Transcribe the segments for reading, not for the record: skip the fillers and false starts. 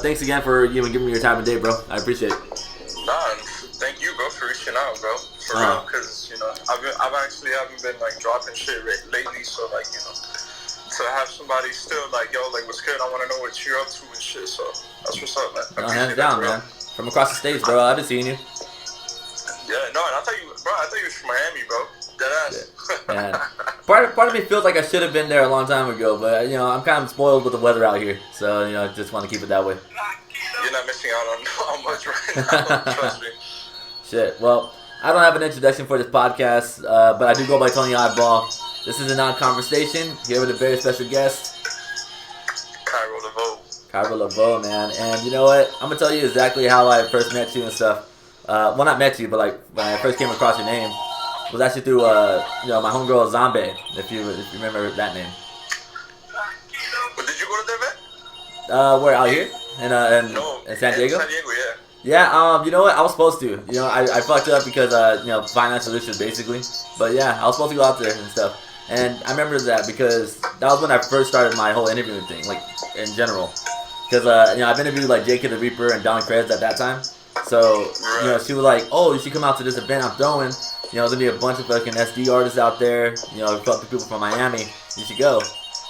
Thanks again for giving me your time of day, bro. I appreciate it. Nah, thank you, bro, for reaching out, bro. For real, because I've actually haven't been like dropping shit lately, so like to have somebody still like what's good? I want to know what you're up to and shit. So that's what's up, man. No, hands down, man. From across the states, bro. I've been seeing you. Yeah, no, and I thought you was from Miami, bro. Deadass. Yeah. Part of me feels like I should have been there a long time ago, but I'm kind of spoiled with the weather out here, so I just want to keep it that way. You're not missing out on much right now. Trust me. Shit. Well, I don't have an introduction for this podcast, but I do go by Tony Awdball. This is a non-conversation here with a very special guest, Kairo Lavoe. Kairo Lavoe, man. And you know what? I'm gonna tell you exactly how I first met you and stuff. Well, not met you, but like when I first came across your name, was actually through my homegirl Zombie, if you remember that name. But did you go to the event? Where, out here in San Diego? In San Diego, yeah. Yeah, you know what? I was supposed to. I fucked up because financial issues basically. But yeah, I was supposed to go out there and stuff. And I remember that because that was when I first started my whole interviewing thing, like in general. Because I've interviewed like Jake the Reaper and Don Krez at that time. So she was like, "Oh, you should come out to this event I'm throwing. There's gonna be a bunch of fucking SD artists out there. A couple people from Miami. You should go."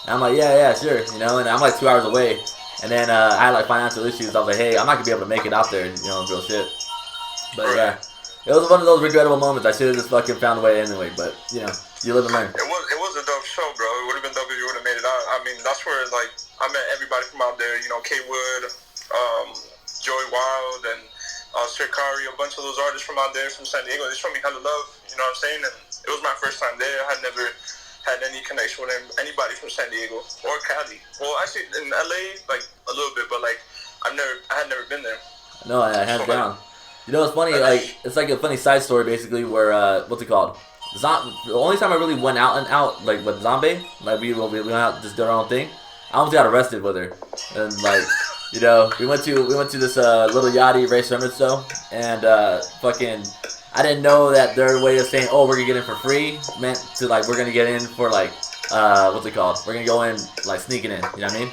And I'm like, yeah, sure. And I'm like 2 hours away. And then I had like financial issues. I was like, hey, I'm not gonna be able to make it out there. Real shit. But yeah, it was one of those regrettable moments. I should have just fucking found a way anyway. But you live and learn. It was a dope show, bro. It would have been dope if you would have made it out. I mean, that's where like I met everybody from out there. K Wood, Joey Wild, and Sirkari, a bunch of those artists from out there from San Diego. They showed me hella love. You know what I'm saying? And it was my first time there. I had never had any connection with anybody from San Diego or Cali. Well, actually in LA, like a little bit, but like I had never been there. No, hands down. It's funny. Like it's like a funny side story, basically, where what's it called? The only time I really went out and out, like with Zombie, like we went out just did our own thing. I almost got arrested with her, and like we went to this little yachty Ray Sherman show, and fucking. I didn't know that their way of saying, "Oh, we're gonna get in for free," meant to like we're gonna get in for like what's it called? We're gonna go in like sneaking in. You know what I mean?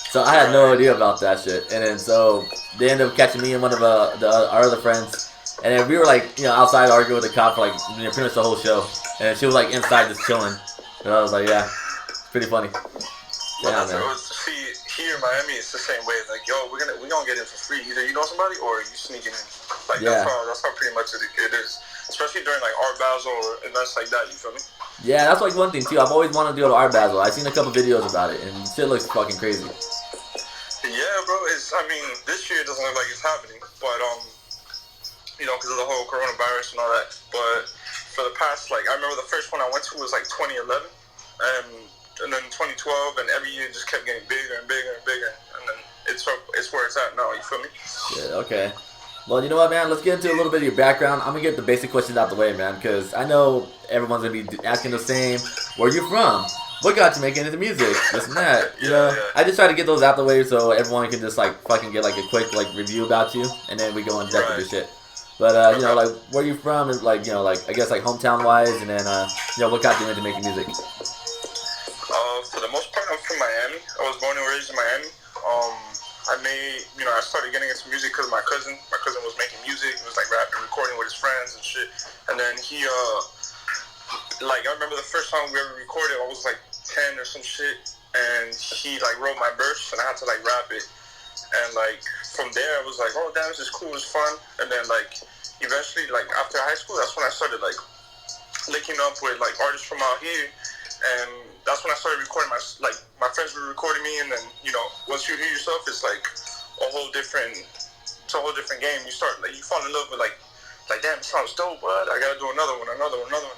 So I had no idea about that shit, and then so they ended up catching me and one of our other friends, and then we were like outside arguing with the cop for like pretty much the whole show, and she was like inside just chilling, and I was like, yeah, it's pretty funny. Yeah, man. See, here in Miami, it's the same way. Like, yo, we're gonna get in for free. Either you know somebody or you sneaking in. Like that's how pretty much it is. Especially during like Art Basel or events like that. You feel me? Yeah, that's like one thing too. I've always wanted to go to Art Basel. I've seen a couple videos about it, and shit looks fucking crazy. Yeah, bro. This year it doesn't look like it's happening, but because of the whole coronavirus and all that. But for the past, like, I remember the first one I went to was like 2011, and then 2012, and every year just kept getting bigger and bigger and bigger, and then it's where it's at now. You feel me? Yeah. Okay. Well, you know what, man? Let's get into a little bit of your background. I'm gonna get the basic questions out the way, man, because I know everyone's gonna be asking the same. Where you from? What got you making into music? This and that. Yeah. I just try to get those out the way so everyone can just like fucking get like a quick like review about you, and then we go in depth with your shit. But like where you from is like like I guess like hometown wise, and then what got you into making music? For the most part, I'm from Miami. I was born and raised in Miami. I started getting into music because my cousin was making music. He was like rapping, recording with his friends and shit. And then he, I remember the first song we ever recorded, I was like 10 or some shit. And he like wrote my verse and I had to like rap it. And like from there, I was like, oh damn, this is cool, it's fun. And then like eventually, like after high school, that's when I started like linking up with like artists from out here. And that's when I started recording my friends were recording me, and then once you hear yourself, it's like a whole different game. You start like you fall in love with like damn, it sounds dope, but I gotta do another one.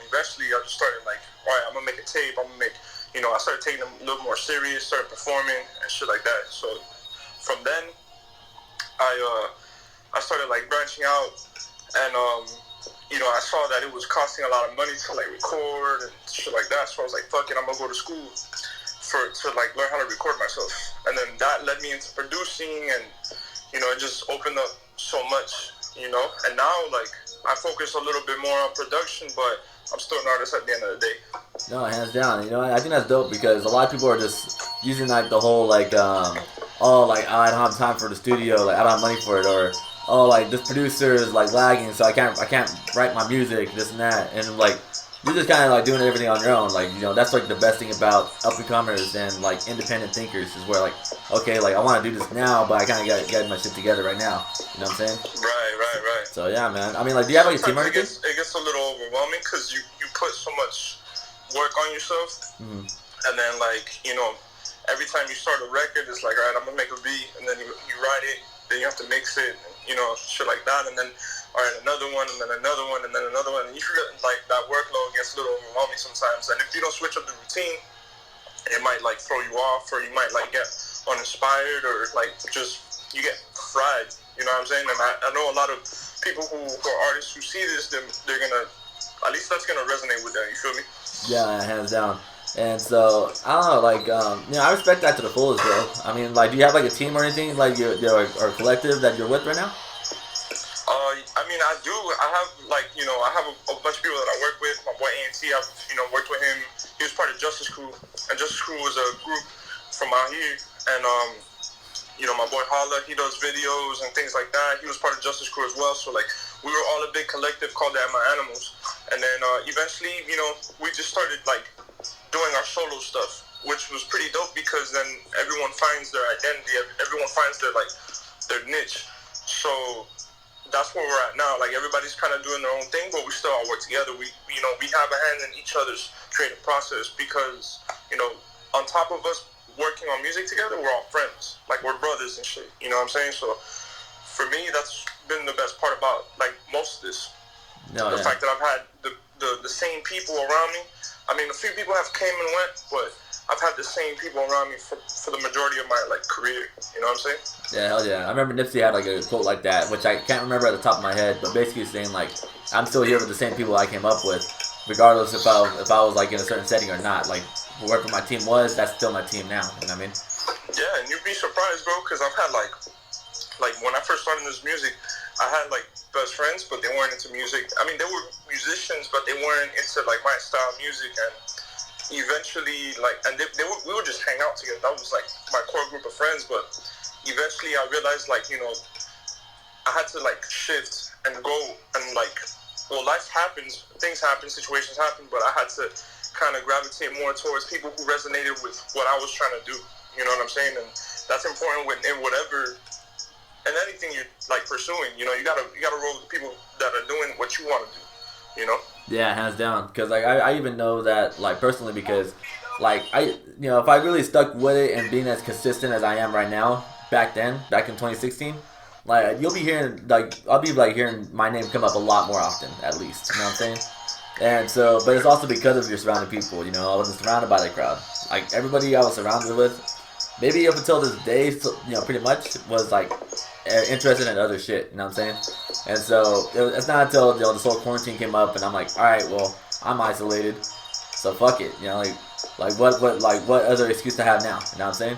Eventually, I just started like, all right, I'm gonna make a tape. I'm gonna make I started taking them a little more serious, started performing and shit like that. So from then, I started like branching out, and I saw that it was costing a lot of money to like record and shit like that. So I was like, fuck it, I'm gonna go to school to like learn how to record myself. And then that led me into producing, and it just opened up so much, And now like I focus a little bit more on production, but I'm still an artist at the end of the day. No, hands down. I think that's dope because a lot of people are just using like the whole like oh, like, I don't have time for the studio, like, I don't have money for it, or, oh, like, this producer is, like, lagging, so I can't write my music, this and that, and, like, you're just kind of, like, doing everything on your own, like, you know, that's, like, the best thing about up-and-comers and, like, independent thinkers is where, like, okay, like, I want to do this now, but I kind of got to get my shit together right now, you know what I'm saying? Right. So, yeah, man, I mean, like, do you have, like, a team or anything? It gets a little overwhelming because you put so much work on yourself, and then, like, you know, every time you start a record, it's like, all right, I'm gonna make a beat, and then you write it, then you have to mix it, you know, shit like that, and then, all right, another one, and then another one, and then another one, and you feel like that workload gets a little overwhelming sometimes, and if you don't switch up the routine, it might, like, throw you off, or you might, like, get uninspired, or, like, just, you get fried, you know what I'm saying? And I know a lot of people who are artists who see this, they're gonna, at least that's gonna resonate with them, you feel me? Yeah, hands down. And so, I don't know, like, you know, I respect that to the fullest, bro. I mean, like, do you have, like, a team or anything, like, or collective that you're with right now? I mean, I do. I have, like, you know, I have a bunch of people that I work with. My boy A&T, I've, you know, worked with him. He was part of Justice Crew, and Justice Crew was a group from out here, and, you know, my boy Holla, he does videos and things like that. He was part of Justice Crew as well, so, like, we were all a big collective called the At My Animals, and then, eventually, you know, we just started, like, doing our solo stuff, which was pretty dope because then everyone finds their identity, everyone finds their, like, their niche. So that's where we're at now. Like, everybody's kind of doing their own thing, but we still all work together. We you know, we have a hand in each other's creative process because, you know, on top of us working on music together, we're all friends. Like, we're brothers and shit. You know what I'm saying? So for me, that's been the best part about, like, most of this. The fact that I've had the same people around me. I mean, a few people have came and went, but I've had the same people around me for the majority of my, like, career. You know what I'm saying? Yeah, hell yeah. I remember Nipsey had, like, a quote like that, which I can't remember at the top of my head, but basically saying, like, I'm still here with the same people I came up with, regardless if I was, like, in a certain setting or not. Like, whoever my team was, that's still my team now. You know what I mean? Yeah, and you'd be surprised, bro, because I've had, like, when I first started in this music, I had, like, best friends, but they weren't into music. I mean, they were musicians, but they weren't into, like, my style of music. And eventually, like, and we would just hang out together. That was, like, my core group of friends. But eventually I realized, like, you know, I had to, like, shift and go and, like, well, life happens, things happen, situations happen, but I had to kind of gravitate more towards people who resonated with what I was trying to do. You know what I'm saying? And that's important in whatever and anything you're, like, pursuing. You know, you gotta roll with the people that are doing what you want to do. You know? Yeah, hands down. Because, like, I even know that, like, personally, because, like, you know, if I really stuck with it and being as consistent as I am right now, back in 2016, like, you'll be hearing, like, I'll be, like, hearing my name come up a lot more often, at least. You know what I'm saying? And so, but it's also because of your surrounding people. You know, I wasn't surrounded by the crowd. Like, everybody I was surrounded with, maybe up until this day, you know, pretty much was, like, interested in other shit, you know what I'm saying? And so it's not until, you know, this whole quarantine came up, and I'm like, all right, well, I'm isolated, so fuck it, you know, like what other excuse to have now, you know what I'm saying?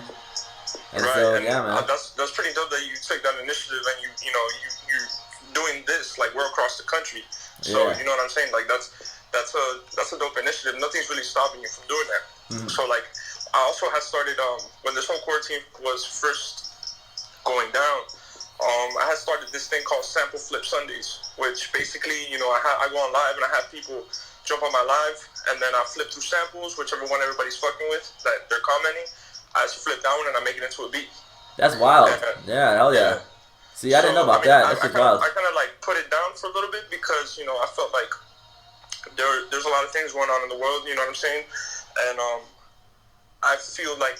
And right, so, and yeah, man. That's pretty dope that you took that initiative and you're doing this, like, we're across the country, so Yeah. you know what I'm saying? Like, that's a dope initiative. Nothing's really stopping you from doing that. Mm-hmm. So, like, I also had started when this whole quarantine was first going down. I had started this thing called Sample Flip Sundays, which basically, you know, I go on live and I have people jump on my live, and then I flip through samples, whichever one everybody's fucking with that they're commenting. I just flip that one and I make it into a beat. That's wild. Yeah, hell yeah. See, I didn't know about that. That's just wild. I kind of, like, put it down for a little bit because, you know, I felt like there's a lot of things going on in the world, you know what I'm saying? And I feel like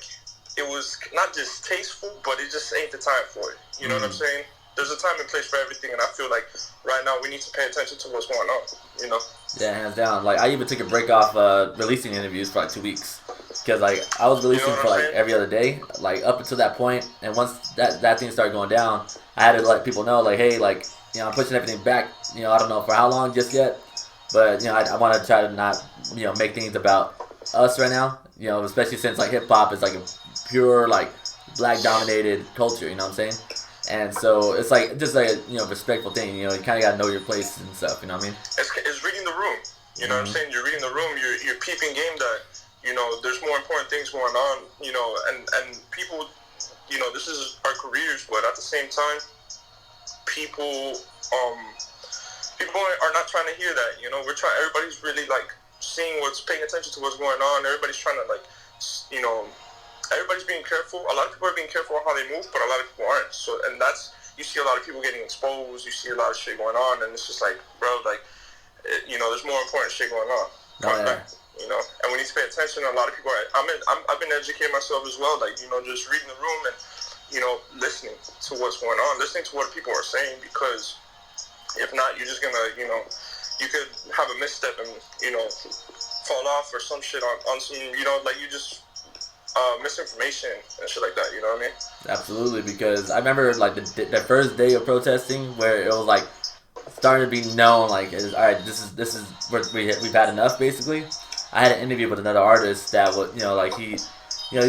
it was not just tasteful, but it just ain't the time for it. You know what I'm saying? There's a time and place for everything, and I feel like right now we need to pay attention to what's going on, you know? Yeah, hands down. Like, I even took a break off releasing interviews for, like, 2 weeks. Because, like, I was releasing for, like, every other day, like, up until that point. And once that thing started going down, I had to let people know, like, hey, like, you know, I'm pushing everything back. You know, I don't know for how long just yet. But, you know, I want to try to not, you know, make things about us right now. You know, especially since, like, hip-hop is, like, a pure, like, black-dominated culture, you know what I'm saying? And so it's, like, just, like, a, you know, respectful thing. You know, you kind of got to know your place and stuff, you know what I mean? It's reading the room. You know what I'm saying? You're reading the room. You're peeping game that, you know, there's more important things going on, you know, and people this is our careers, but at the same time, people are not trying to hear that. We're trying. Everybody's really like seeing paying attention to what's going on. Everybody's trying to everybody's being careful. A lot of people are being careful on how they move, but a lot of people aren't. So, and you see a lot of people getting exposed. You see a lot of shit going on, and it's just like, bro, there's more important shit going on. And we need to pay attention. A lot of people I've been educating myself as well, just reading the room and, listening to what's going on, listening to what people are saying, because if not, you're just gonna, you could have a misstep and, fall off or some shit on some, you just misinformation and shit like that, you know what I mean? Absolutely, because I remember like the first day of protesting where it was like starting to be known, like, all right, this is where we've had enough. Basically, I had an interview with another artist that was, he's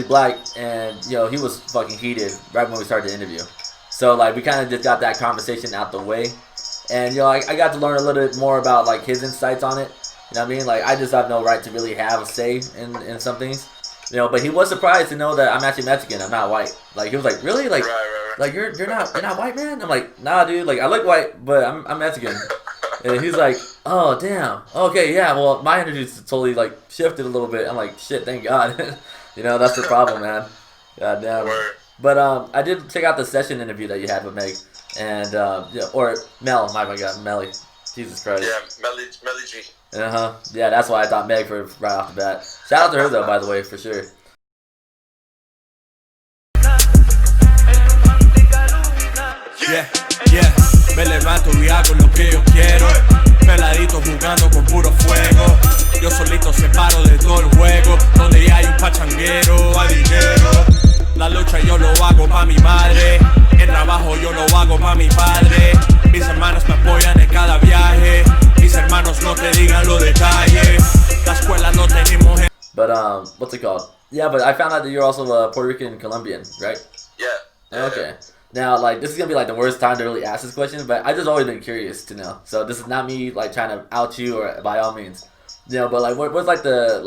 black, and he was fucking heated right when we started the interview. So like we kind of just got that conversation out the way, and I got to learn a little bit more about like his insights on it. You know what I mean? Like I just have no right to really have a say in some things. But he was surprised to know that I'm actually Mexican. I'm not white. Like he was like, really? Like, right. Like you're not white, man? I'm like, nah, dude. Like I look white, but I'm Mexican. And he's like, oh damn. Okay, yeah. Well, my energy's totally like shifted a little bit. I'm like, shit. Thank God. That's the problem, man. God damn. Word. But I did check out the session interview that you had with Meg, and or Mel. My God, Melly. Jesus Christ. Yeah, Melly G. Yeah, that's why I thought Meg for right off the bat. Shout out to her though, by the way, for sure. Yeah, me levanto y hago lo que yo quiero. Peladito jugando con puro fuego. Yo solito separo de todo el juego. Donde ya hay un pachanguero a dinero. La lucha yo lo hago pa' mi madre. El trabajo yo lo hago pa' mi padre. Mis hermanos me apoyan en cada viaje. Mis hermanos no te digan los detalles. La escuela no tenemos. But what's it called? Yeah, but I found out that you're also Puerto Rican Colombian, right? Yeah. Okay. Now, like, this is gonna be like the worst time to really ask this question, but I just always been curious to know. So this is not me like trying to out you or by all means, but like, what's like the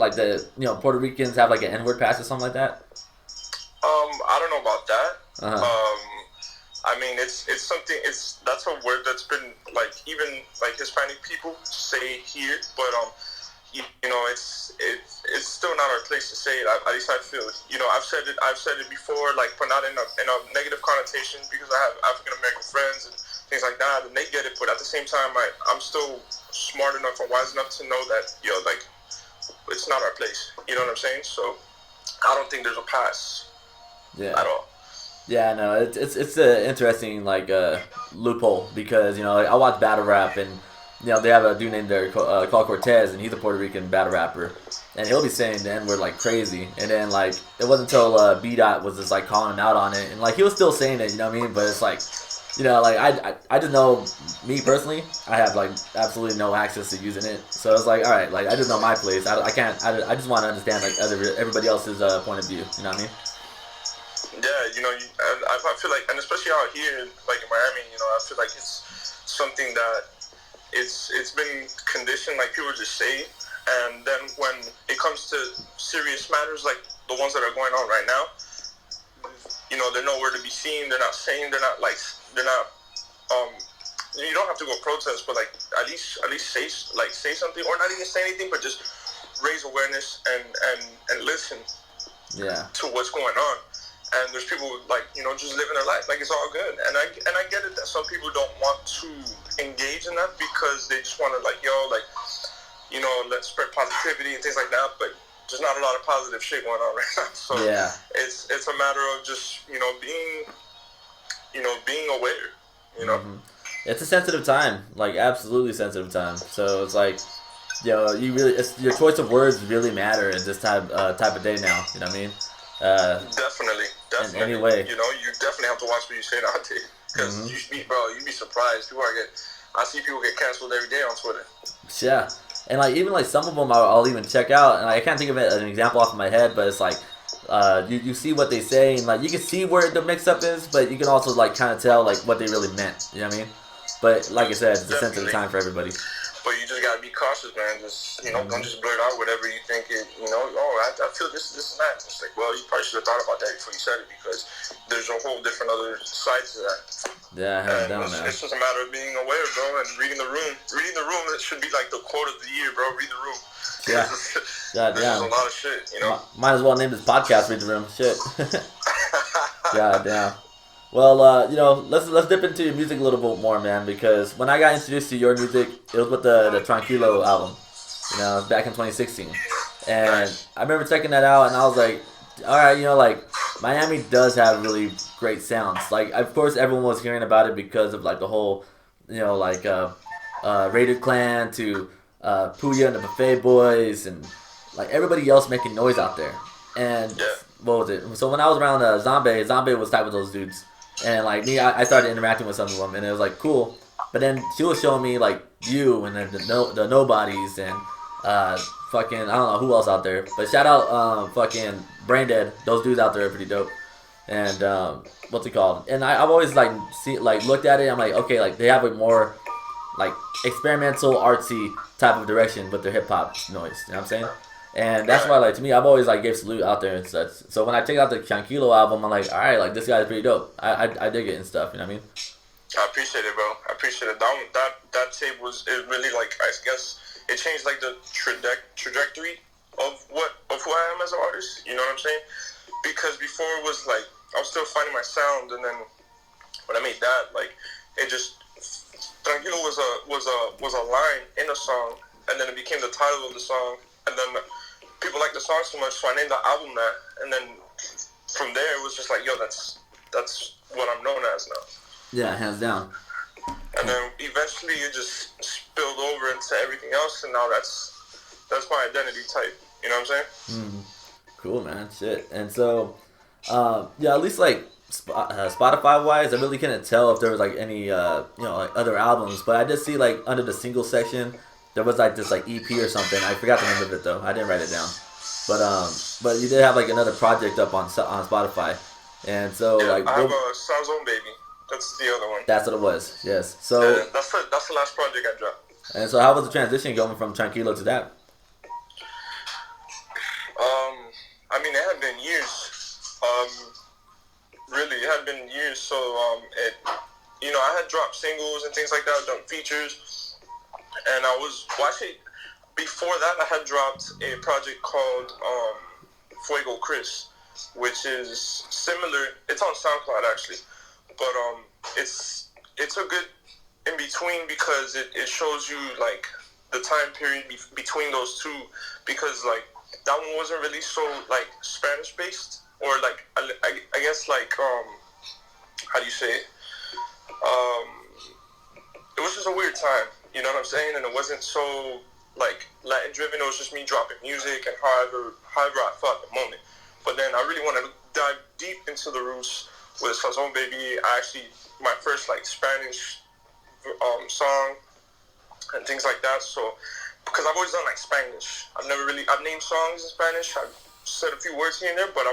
Puerto Ricans have like an N-word pass or something like that? I don't know about that. Uh-huh. I mean, it's something. That's a word that's been like even like Hispanic people say here, but it's still not our place to say it. At least I feel. I've said it before, like, but not in a negative connotation, because I have African American friends and things like that, and they get it. But at the same time, I'm still smart enough and wise enough to know that like it's not our place. You know what I'm saying? So I don't think there's a pass. Yeah. At all. Yeah, no, it's an interesting like loophole, because I watch battle rap, and they have a dude named there called Cortez, and he's a Puerto Rican battle rapper, and he'll be saying the N-word like crazy, and then like it wasn't until B-Dot was just like calling him out on it, and like he was still saying it, you know what I mean? But it's like, like I just know, me personally, I have like absolutely no access to using it, so it's like, all right, like I just know my place. I just want to understand like everybody else's point of view, you know what I mean? Yeah, I feel like, and especially out here, like in Miami, I feel like it's something that it's been conditioned, like people just say, and then when it comes to serious matters like the ones that are going on right now, they're nowhere to be seen. They're not saying. They're not. You don't have to go protest, but like at least say something, or not even say anything, but just raise awareness and listen. Yeah. To what's going on. And there's people like, just living their life like it's all good. And I get it that some people don't want to engage in that because they just want to let's spread positivity and things like that. But there's not a lot of positive shit going on right now. So yeah, it's a matter of just being aware. Mm-hmm. It's a sensitive time, like absolutely sensitive time. So it's like, your choice of words really matter in this type of day now. You know what I mean? Definitely. In any way. You definitely have to watch what you say nowadays, because you'd be surprised. I see people get canceled every day on Twitter. Yeah, and like even like some of them I'll even check out, and I can't think of an example off of my head, but it's like you see what they say, and like you can see where the mix-up is, but you can also like kind of tell like what they really meant. You know what I mean? But like I said, it's a sensitive time for everybody. But you just gotta be cautious, man. Just don't just blurt out whatever you think it. I feel this, and that. It's like, well, you probably should have thought about that before you said it, because there's a whole different other side to that. Yeah, hands down, man. It's just a matter of being aware, bro, and reading the room. Reading the room, it should be like the quote of the year, bro. Read the room. Yeah. There's a lot of shit, Might as well name this podcast "Read the Room." Shit. God damn. Well, let's dip into your music a little bit more, man, because when I got introduced to your music, it was with the Tranquilo album, back in 2016. And I remember checking that out, and I was like, all right, like, Miami does have really great sounds. Like, of course, everyone was hearing about it because of, like, the whole, Raider Clan to Puya and the Buffet Boys, and, like, everybody else making noise out there. And what was it? So when I was around Zombie was type of those dudes. And, like, me, I started interacting with some of them, and it was, like, cool. But then she was showing me, like, you and then the Nobodies and fucking, I don't know who else out there. But shout out fucking Brain Dead. Those dudes out there are pretty dope. And, what's it called? And I've always, like, looked at it. I'm like, okay, like, they have a more, like, experimental, artsy type of direction with their hip-hop noise. You know what I'm saying? And that's why, like, to me, I've always, like, gave salute out there and such. So when I check out the Tranquilo album, I'm like, all right, like, this guy's pretty dope. I dig it and stuff, you know what I mean? I appreciate it, bro. I appreciate it. That tape it really, like, I guess it changed, like, the trajectory of who I am as an artist. You know what I'm saying? Because before it was, like, I was still finding my sound, and then when I made that, like, it just, Tranquilo was a line in a song, and then it became the title of the song, and then people liked the song so much, so I named the album that, and then from there it was just like, yo, that's what I'm known as now. Yeah, hands down. And then eventually it just spilled over into everything else, and now that's my identity type. You know what I'm saying? Cool, man. Shit. And so, at least like Spotify wise, I really couldn't tell if there was like any like other albums, but I did see like under the single section there was like this like EP or something. I forgot the name of it though. I didn't write it down. But you did have like another project up on Spotify, and so like I have a Sounds On Baby. That's the other one. That's what it was. Yes. So that's the last project I dropped. And so how was the transition going from Tranquilo to that? I mean, it had been years. Really, it had been years. So I had dropped singles and things like that, done features, and actually, before that, I had dropped a project called Fuego Chris, which is similar. It's on SoundCloud actually, but it's a good in between because it shows you like the time period between those two, because like that one wasn't really so like Spanish based, or like I guess like how do you say it? It was just a weird time, you know what I'm saying? And it wasn't so like Latin driven. It was just me dropping music and however I felt at the moment. But then I really wanted to dive deep into the roots with Sazon Baby. My first like Spanish song and things like that. So because I've always done like Spanglish, I've named songs in Spanish. I've said a few words here and there, but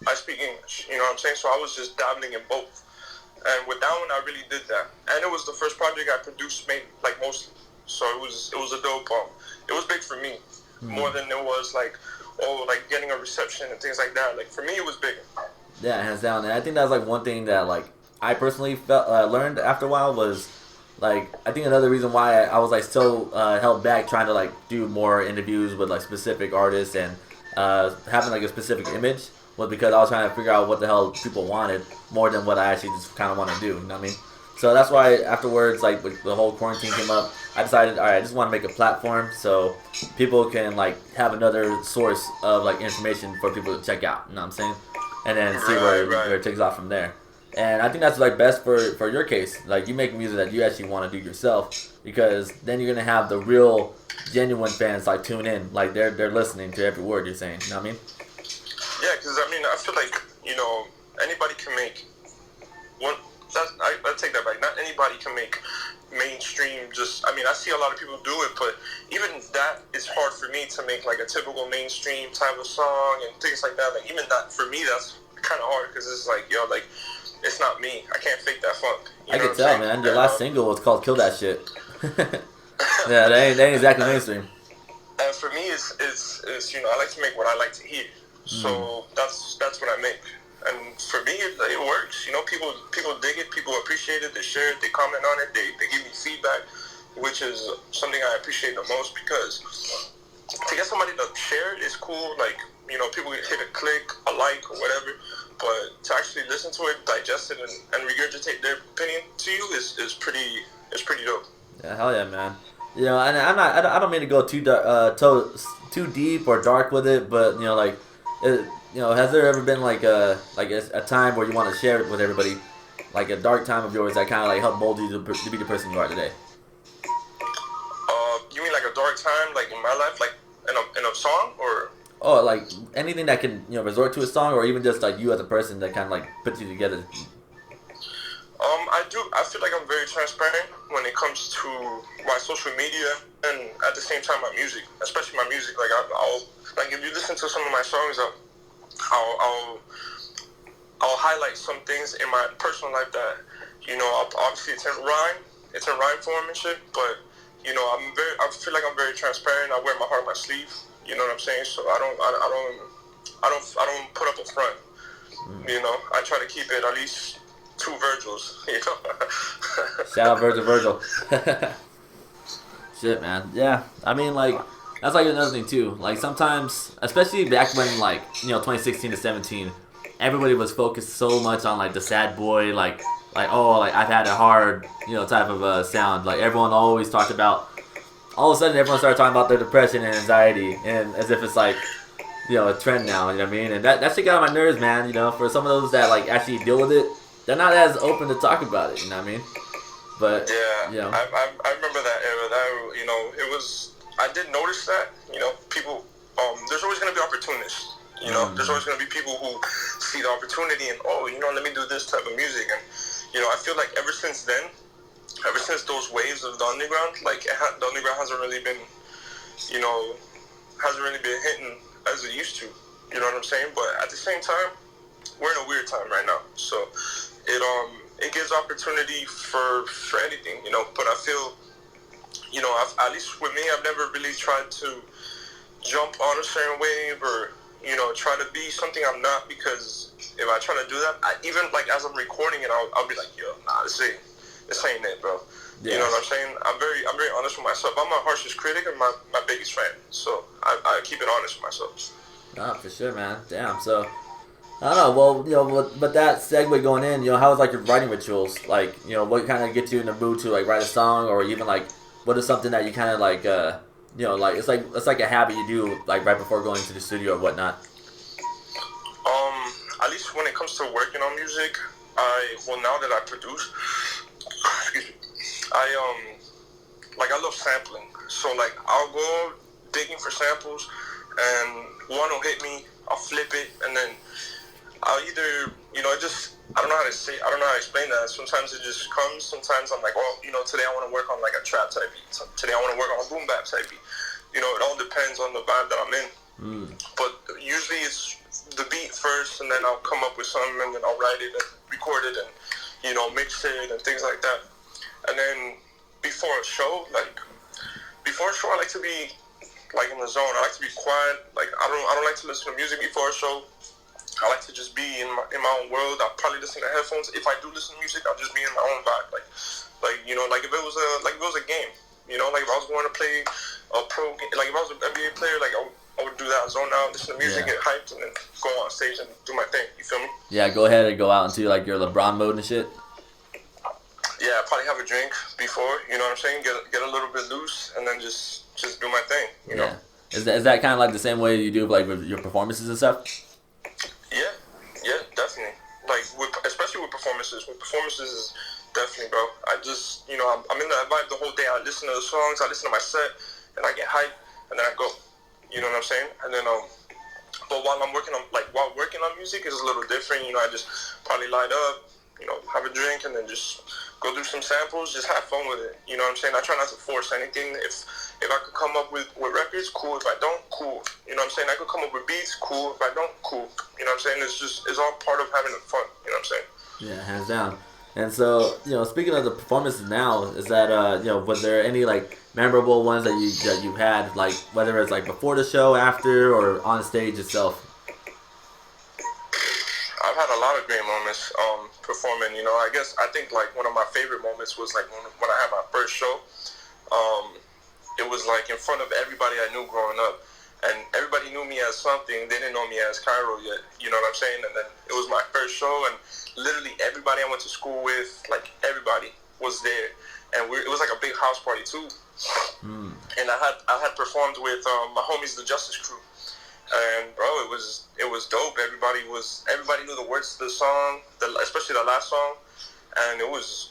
I speak English. You know what I'm saying? So I was just dabbling in both. And with that one, I really did that. And it was the first project I produced, made like mostly. So it was a dope. It was big for me, more than it was like getting a reception and things like that. Like for me, it was big. Yeah, hands down. And I think that's like one thing that like I personally learned after a while was like I think another reason why I was like so held back trying to like do more interviews with like specific artists and having like a specific image was because I was trying to figure out what the hell people wanted more than what I actually just kind of want to do. You know what I mean? So that's why afterwards, like when the whole quarantine came up, I decided, all right, I just want to make a platform so people can like have another source of like information for people to check out. You know what I'm saying? And then see where it takes off from there. And I think that's like best for your case. Like you make music that you actually want to do yourself, because then you're gonna have the real, genuine fans like tune in, like they're listening to every word you're saying. You know what I mean? Yeah, because I mean I feel like anybody can make one. I take that back. Not anybody can make mainstream. I see a lot of people do it, but even that is hard for me to make like a typical mainstream type of song and things like that. Like even that for me, that's kind of hard because it's like like it's not me. I can't fake that funk. I can tell, man. Your last single was called "Kill That Shit." Yeah, they ain't exactly mainstream. And for me, it's I like to make what I like to hear. So that's what I make. And for me, it works. People dig it, people appreciate it, they share it, they comment on it, they give me feedback, which is something I appreciate the most, because to get somebody to share it is cool. Like, people hit a click, a like, or whatever. But to actually listen to it, digest it, and regurgitate their opinion to you is pretty dope. Yeah, hell yeah, man. And I don't mean to go too deep or dark with it, but has there ever been like a time where you want to share it with everybody, like a dark time of yours that kind of like helped mold you to be the person you are today? You mean like a dark time, like in my life, like in a song, or? Oh, like anything that can resort to a song, or even just like you as a person that kind of like puts you together. I feel like I'm very transparent when it comes to my social media, and at the same time my music, especially my music. Like I'll like, if you listen to some of my songs, I'll highlight some things in my personal life that obviously it's in rhyme form and shit, but I feel like I'm very transparent. I wear my heart on my sleeve. You know what I'm saying? So I don't put up a front. I try to keep it at least 2 Virgils. Shout out Virgil. Shit, man. Yeah, I mean, like, that's like another thing too. Like sometimes, especially back when 2016 to 17, everybody was focused so much on like the sad boy, like I've had it hard, type of sound. Like everyone always talked about. All of a sudden, everyone started talking about their depression and anxiety, and as if it's like, a trend now. You know what I mean? And that shit got on my nerves, man. For some of those that like actually deal with it, they're not as open to talk about it. You know what I mean? But yeah, I remember that era. That it was. I did notice that. People. There's always gonna be opportunists. There's always gonna be people who see the opportunity and let me do this type of music. And I feel like ever since then. Ever since those waves of the underground, the underground hasn't really been hitting as it used to. You know what I'm saying? But at the same time, we're in a weird time right now. So it gives opportunity for anything, But I feel, at least with me, I've never really tried to jump on a certain wave or try to be something I'm not, because if I try to do that, even like as I'm recording it, I'll be like, yo, nah, this ain't it, bro. Yeah. You know what I'm saying? I'm very honest with myself. I'm my harshest critic and my biggest fan. So I keep it honest with myself. Nah, for sure, man. Damn. So I don't know. Well, but that segue going in, how was like your writing rituals? Like, what kind of gets you in the mood to like write a song, or even like what is something that you kind of like, like it's like a habit you do like right before going to the studio or whatnot. At least when it comes to working on music, now that I produce. I love sampling, so like I'll go digging for samples, and one will hit me, I'll flip it, and then I'll either, I don't know how to explain that. Sometimes it just comes. Sometimes I'm like, well, today I want to work on like a trap type beat. Today I want to work on a boom bap type beat. It all depends on the vibe that I'm in. But usually it's the beat first, and then I'll come up with something, and then I'll write it and record it and mix it and things like that. And then before a show, I like to be like in the zone. I like to be quiet. Like I don't like to listen to music before a show. I like to just be in my own world. I'll probably listen to headphones. If I do listen to music, I'll just be in my own vibe. Like if it was a game. Like if I was going to play a pro game, like if I was an NBA player, like I would do that, zone out, listen to music, get hyped, and then go on stage and do my thing. You feel me? Yeah, go ahead and go out into like your LeBron mode and shit. Yeah, probably have a drink before, you know what I'm saying? Get a little bit loose, and then just do my thing, you know? Is that kind of like the same way you do like with your performances and stuff? Yeah, definitely. Like, especially with performances. With performances is definitely, bro. I just, I'm in that vibe the whole day. I listen to the songs, I listen to my set, and I get hyped, and then I go. You know what I'm saying? And then, but while working on music is a little different. I just probably light up, have a drink, and then just go through some samples, just have fun with it. You know what I'm saying? I try not to force anything. If I could come up with records, cool. If I don't, cool. You know what I'm saying? I could come up with beats, cool. If I don't, cool. You know what I'm saying? It's all part of having fun. You know what I'm saying? Yeah, hands down. And so, speaking of the performances now, is that was there any like memorable ones that you had, like whether it's like before the show, after, or on stage itself? I've had a lot of great moments performing. I think like one of my favorite moments was like when I had my first show. It was like in front of everybody I knew growing up, and everybody knew me as something. They didn't know me as Kairo yet. You know what I'm saying? And then it was my first show, and literally everybody I went to school with, like everybody was there, and it was like a big house party too. And I had performed with my homies, the Justice Crew. And bro, it was dope. Everybody knew the words to the song, especially the last song, and it was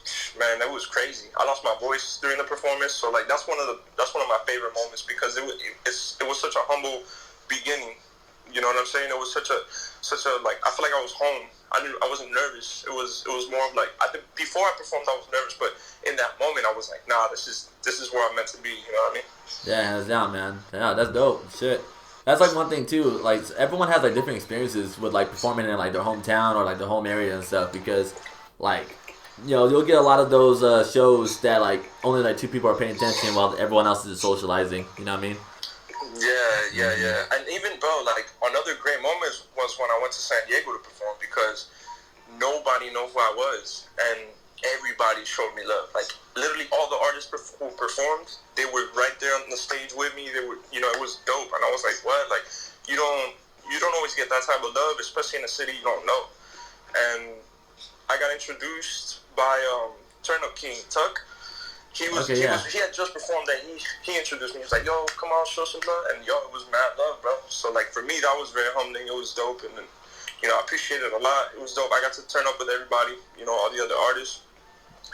crazy. I lost my voice during the performance, so like that's one of my favorite moments because it was such a humble beginning. You know what I'm saying? It was such a like I feel like I was home. I wasn't nervous. It was more of like before I performed I was nervous, but in that moment I was like, nah, this is where I'm meant to be. You know what I mean? Yeah, hands down, man. Yeah, that's dope. Shit. That's like one thing too. Like everyone has like different experiences with like performing in like their hometown or like their home area and stuff because, like, you'll get a lot of those shows that like only like two people are paying attention while everyone else is socializing. You know what I mean? Yeah. And even bro, like another great moment was when I went to San Diego to perform because nobody knew who I was and everybody showed me love. Like literally all the artists who performed, they were right there on the stage with me. They were, it was dope, and I was like, what? Like you don't always get that type of love, especially in a city you don't know. And I got introduced by Turnip King Tuck. He had just performed and he introduced me. He was like, yo, come on, show some love. And it was mad love, bro. So like for me that was very humbling. It was dope, and then, I appreciated it a lot. It was dope. I got to turn up with everybody, all the other artists.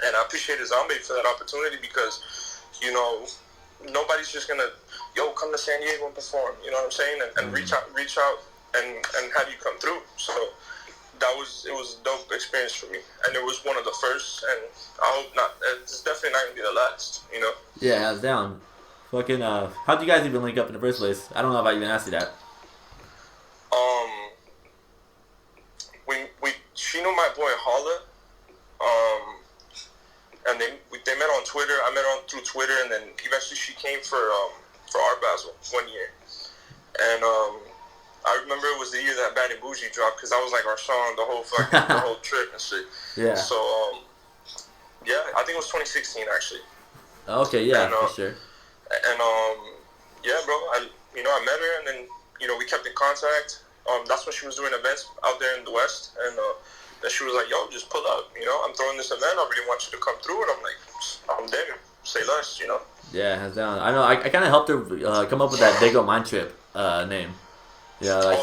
And I appreciated Zombie for that opportunity because, nobody's just gonna, come to San Diego and perform. You know what I'm saying? And reach out and have you come through. So it was a dope experience for me, and it was one of the first, and I hope not. It's definitely not gonna be the last. Yeah, hands down. Fucking. How'd you guys even link up in the first place? I don't know if I even asked you that. She knew my boy Holla. And they met on Twitter. I met her through Twitter, and then eventually she came for Art Basel one year. And I remember it was the year that Bad and Bougie dropped because that was like our song, the whole trip and shit. Yeah. So I think it was 2016 actually. Okay, yeah, for sure. And yeah, bro, I met her, and then we kept in contact. That's when she was doing events out there in the West, and then she was like, yo, just pull up, I'm throwing this event, I really want you to come through, and I'm like, I'm there, say less, Yeah, hands down. I know, I kind of helped her come up with that Dago Mind Trip name. Yeah, like,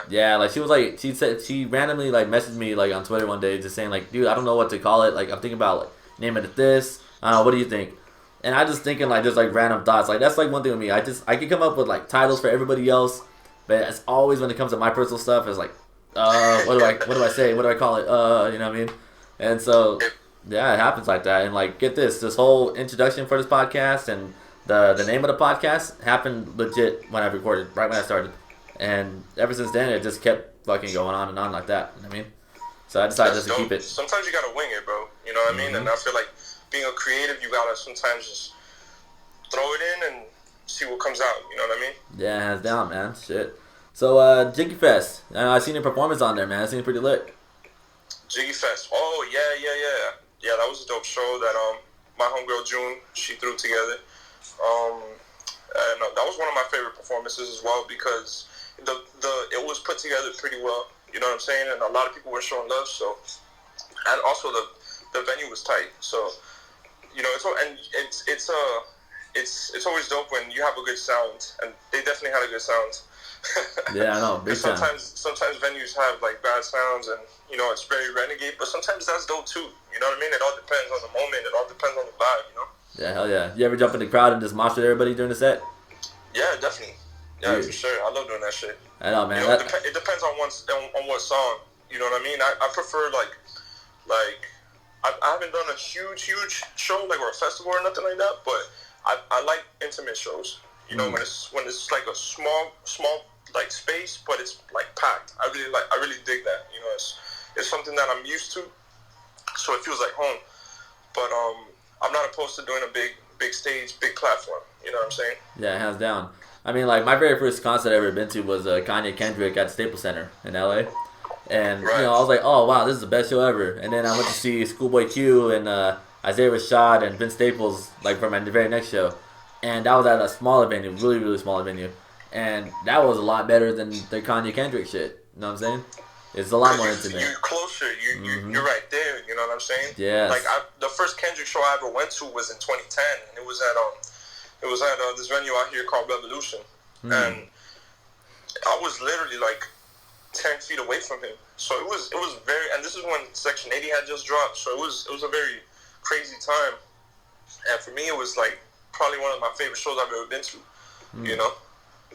yeah, like she was like, she randomly like messaged me like on Twitter one day just saying like, dude, I don't know what to call it, like I'm thinking about like naming it this, what do you think? And I just thinking like just like random thoughts, like that's like one thing with me, I can come up with like titles for everybody else, but it's always when it comes to my personal stuff, it's like, what do I say? What do I call it? You know what I mean? And so, yeah, it happens like that. And like, get this whole introduction for this podcast and the name of the podcast happened legit when I recorded, right when I started. And ever since then, it just kept fucking going on and on like that. You know what I mean? So I decided just to keep it. Sometimes you gotta wing it, bro. You know what I mean? And I feel like being a creative, you gotta sometimes just throw it in and see what comes out. You know what I mean? Yeah, hands down, man. Shit. So, Jiggy Fest. I seen your performance on there, man. It seemed pretty lit. Jiggy Fest. Oh, yeah. Yeah, that was a dope show that my homegirl June, she threw together. And that was one of my favorite performances as well because it was put together pretty well. You know what I'm saying? And a lot of people were showing love. So, and also the venue was tight. So, it's always dope when you have a good sound, and they definitely had a good sound. Yeah, I know. Big sometimes venues have like bad sounds, and it's very renegade. But sometimes that's dope too. You know what I mean? It all depends on the moment. It all depends on the vibe. Yeah, hell yeah. You ever jump in the crowd and just mosh with everybody during the set? Yeah, definitely. Yeah, for sure. I love doing that shit. I know, man. It depends on what song. You know what I mean? I prefer like I haven't done a huge show like or a festival or nothing like that, but I like intimate shows. When it's like a small like space, but it's like packed. I really dig that. It's something that I'm used to, so it feels like home. But I'm not opposed to doing a big stage, big platform. You know what I'm saying? Yeah, hands down. I mean, like, my very first concert I ever been to was Kanye Kendrick at Staples Center in LA. And, Right. you know, I was like, oh, wow, this is the best show ever. And then I went to see Schoolboy Q and Isaiah Rashad and Vince Staples, like, for my very next show. And that was at a smaller venue, really, really smaller venue. And that was a lot better than the Kanye Kendrick shit. You know what I'm saying? It's a lot more intimate. You're closer. You're right there. You know what I'm saying? Yes. Like the first Kendrick show I ever went to was in 2010, and it was at this venue out here called Revolution, and I was literally like 10 feet away from him. So it was very, and this is when Section 80 had just dropped. So it was a very crazy time, and for me it was like probably one of my favorite shows I've ever been to. You know.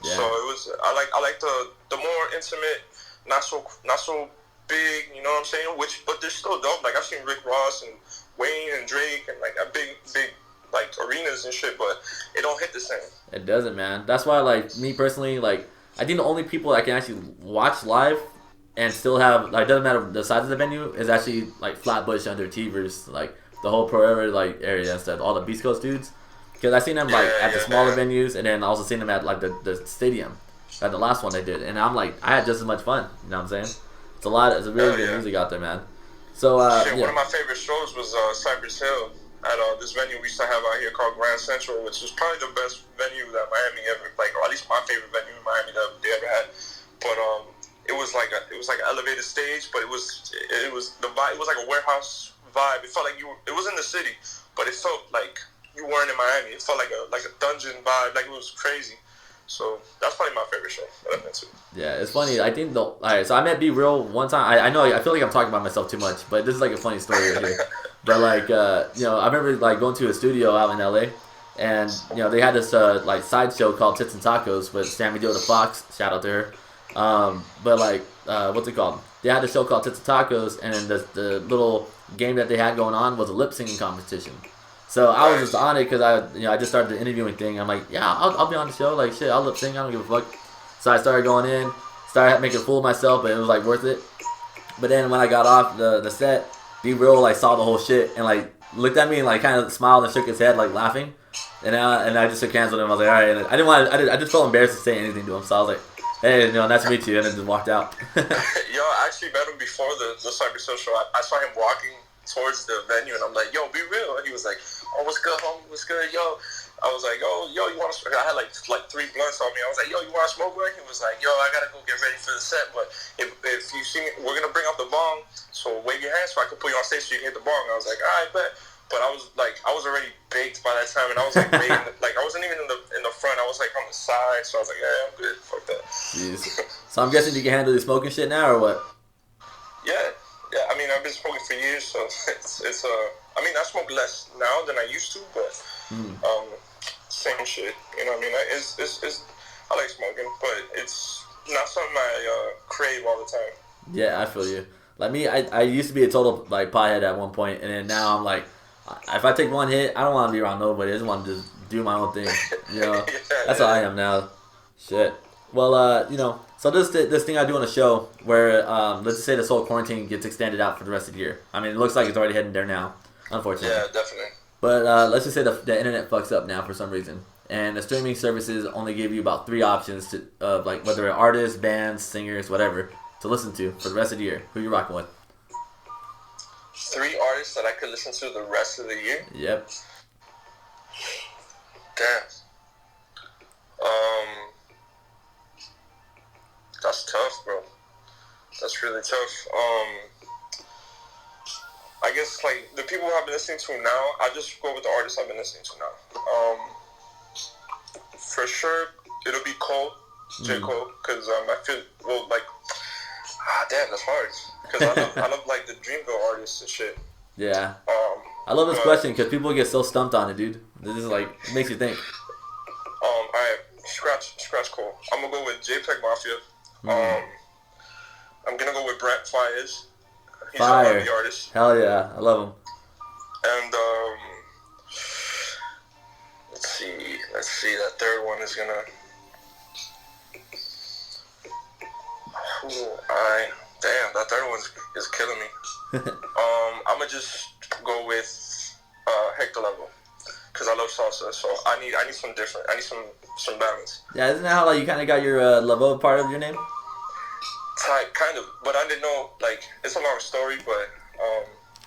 Yeah. So it was. I like the more intimate. Not so big, you know what I'm saying? But they're still dope. Like I've seen Rick Ross and Wayne and Drake and like a big like arenas and shit, but it don't hit the same. It doesn't, man. That's why, like, me personally, like, I think the only people I can actually watch live and still have, like, doesn't matter the size of the venue, is actually like Flatbush, Underachievers, like the whole Pro Era like area and stuff. All the Beast Coast dudes, because I seen them like at the smaller venues, and then I also seen them at like the stadium. At the last one they did, and I'm like, I had just as much fun. You know what I'm saying? It's a really good music out there, man. So one of my favorite shows was Cypress Hill at this venue we used to have out here called Grand Central, which was probably the best venue that Miami ever, like, or at least my favorite venue in Miami that they ever had. But it was like an elevated stage, but it was the vibe. It was like a warehouse vibe. It felt like it was in the city, but it felt like you weren't in Miami. It felt like a dungeon vibe. Like it was crazy. So that's probably my favorite show that I've been to. Yeah, it's funny. I think alright, so I met Be Real one time. I know I feel like I'm talking about myself too much, but this is like a funny story right here. But like you know, I remember like going to a studio out in LA, and you know they had this like sideshow called Tits and Tacos with Sammy Jo the Fox. Shout out to her. But like what's it called? They had a show called Tits and Tacos, and the little game that they had going on was a lip singing competition. So I was just on it because I just started the interviewing thing. I'm like, yeah, I'll be on the show. Like, shit, I'll lip sing. I don't give a fuck. So I started going in, started making a fool of myself, but it was like worth it. But then when I got off the set, Be Real like saw the whole shit and like looked at me and like kind of smiled and shook his head like laughing. And I just shook hands with him. I was like, all right. And I just felt embarrassed to say anything to him. So I was like, hey, you know, nice to meet you, and then just walked out. Yo, I actually met him before the Cypress Hill show. I saw him walking towards the venue, and I'm like, yo, Be Real. And he was like, oh, what's good, homie? What's good, yo? I was like, oh, yo, you want to smoke? I had like 3 blunts on me. I was like, yo, you want to smoke, bro? He was like, yo, I got to go get ready for the set, but if you see me, we're going to bring out the bong, so wave your hands so I can put you on stage so you can hit the bong. I was like, all right, bet. But I was already baked by that time, and I was like, like I wasn't even in the front. I was like on the side, so I was like, yeah, I'm good. Fuck that. Jeez. So I'm guessing you can handle the smoking shit now, or what? Yeah. I mean, I've been smoking for years, so it's I mean, I smoke less now than I used to, but same shit. You know what I mean? It's I like smoking, but it's not something I crave all the time. Yeah, I feel you. Like me, I used to be a total like pothead at one point, and then now I'm like, if I take one hit, I don't want to be around nobody. I just want to just do my own thing. You know, that's how I am now. Shit. Well, you know, so this thing I do on the show where let's just say this whole quarantine gets extended out for the rest of the year. I mean, it looks like it's already heading there now, unfortunately. Yeah, definitely. But let's just say the internet fucks up now for some reason, and the streaming services only give you about 3 options to like whether artists, bands, singers, whatever, to listen to for the rest of the year. Who you rocking with? 3 artists that I could listen to the rest of the year? Yep. Damn. That's tough, bro. That's really tough. I guess, like, the people I've been listening to now, I just go with the artists I've been listening to now. For sure, it'll be Cole, J. Cole, because I feel, well, like, damn, that's hard. Because I love, like, the Dreamville artists and shit. Yeah. I love this question because people get so stumped on it, dude. This is, like, it makes you think. Alright, scratch Cole. I'm going to go with JPEG Mafia. I'm going to go with Brent Faiyaz. He's a R&B artist. Hell yeah, I love him. And let's see. That third one is gonna. Damn, that third one is killing me. I'm gonna just go with Hector Lavoe because I love salsa. So I need some different. I need some balance. Yeah, isn't that how like you kind of got your Lavoe part of your name? Kind of, but I didn't know. Like, it's a long story, but